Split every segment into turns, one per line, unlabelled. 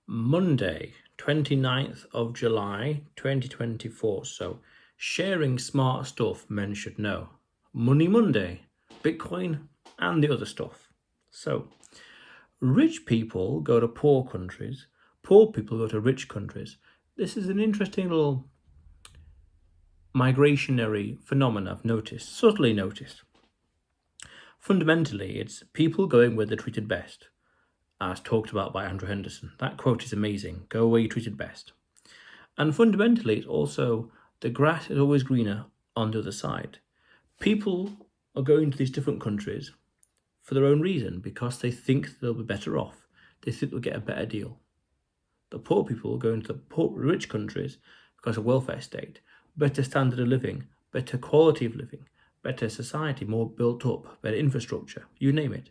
Monday, 29th of July, 2024. So, sharing smart stuff men should know. Money Monday, Bitcoin, and the other stuff. So, rich people go to poor countries, poor people go to rich countries. This is an interesting little migrationary phenomenon I've noticed, subtly noticed. Fundamentally, it's people going where they're treated best, as talked about by Andrew Henderson. That quote is amazing. Go where you're treated best. And fundamentally, it's also the grass is always greener on the other side. People are going to these different countries for their own reason, because they think they'll be better off. They think they'll get a better deal. The poor people are going to the rich countries because of welfare state, better standard of living, better quality of living, better society, more built up, better infrastructure, you name it.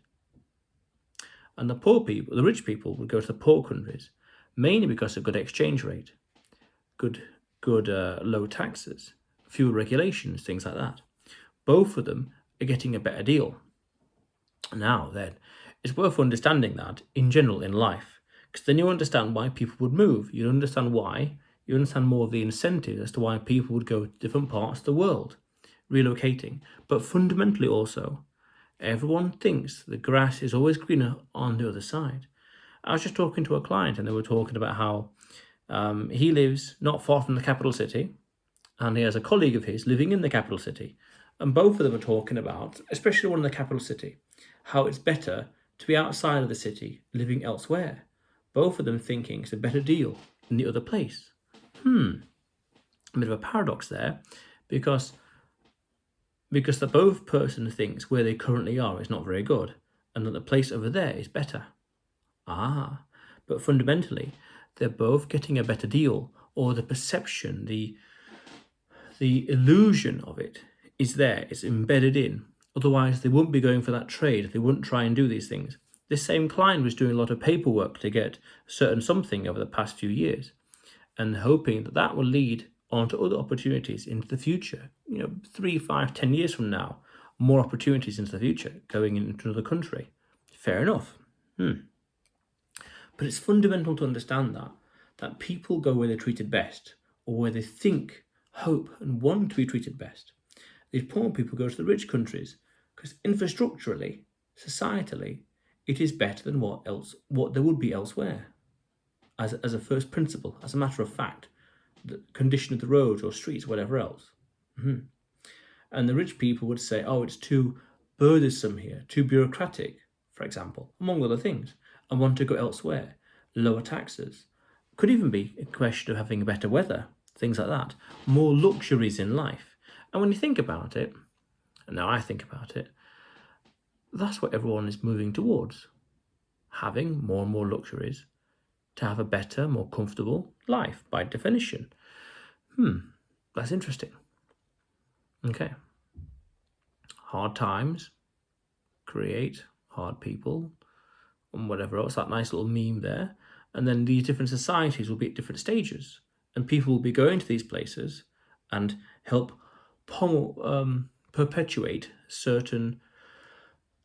And the rich people would go to the poor countries, mainly because of good exchange rate, good low taxes, fewer regulations, things like that. Both of them are getting a better deal. Now then, it's worth understanding that in general in life, because then you understand why people would move. You understand why. You understand more of the incentive as to why people would go to different parts of the world, relocating. But fundamentally also, everyone thinks the grass is always greener on the other side. I was just talking to a client and they were talking about how he lives not far from the capital city and he has a colleague of his living in the capital city. And both of them are talking about, especially one in the capital city, how it's better to be outside of the city, living elsewhere. Both of them thinking it's a better deal in the other place. A bit of a paradox there, because the both person thinks where they currently are is not very good, and that the place over there is better. But fundamentally, they're both getting a better deal, or the perception, the illusion of it is there, it's embedded in. Otherwise, they wouldn't be going for that trade. They wouldn't try and do these things. This same client was doing a lot of paperwork to get a certain something over the past few years, and hoping that that will lead on to other opportunities into the future. 3, 5, 10 years from now, more opportunities into the future, going into another country. Fair enough. But it's fundamental to understand that people go where they're treated best, or where they think, hope, and want to be treated best. These poor people go to the rich countries because infrastructurally, societally, it is better than what there would be elsewhere. As a first principle, as a matter of fact, the condition of the roads or streets, whatever else. And the rich people would say, it's too burdensome here, too bureaucratic, for example, among other things, and want to go elsewhere. Lower taxes. Could even be a question of having better weather, things like that. More luxuries in life. And when you think about it, and now I think about it, that's what everyone is moving towards. Having more and more luxuries to have a better, more comfortable life, by definition. That's interesting. Okay. Hard times create hard people, and whatever else, that nice little meme there. And then these different societies will be at different stages, and people will be going to these places and help perpetuate certain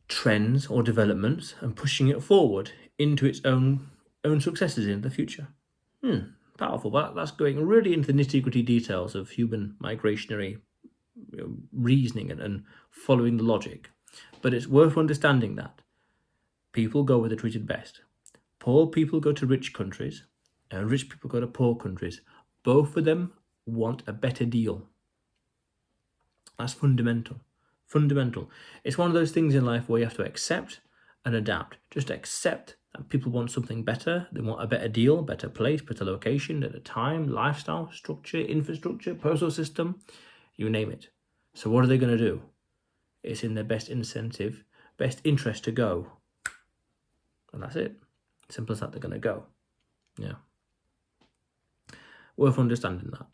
trends or developments and pushing it forward into its own successes in the future. Powerful. That's going really into the nitty-gritty details of human migrationary reasoning and following the logic. But it's worth understanding that people go where they're treated best. Poor people go to rich countries, and rich people go to poor countries. Both of them want a better deal. That's fundamental. It's one of those things in life where you have to accept and adapt. Just accept that people want something better. They want a better deal, better place, better location, at a time, lifestyle, structure, infrastructure, postal system, you name it. So what are they going to do? It's in their best interest to go. And that's it. Simple as that, they're going to go. Yeah. Worth understanding that.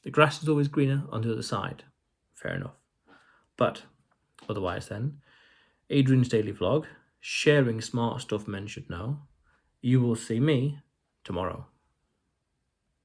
The grass is always greener on the other side. Fair enough. But otherwise then, Adrian's daily vlog, sharing smart stuff men should know. You will see me tomorrow.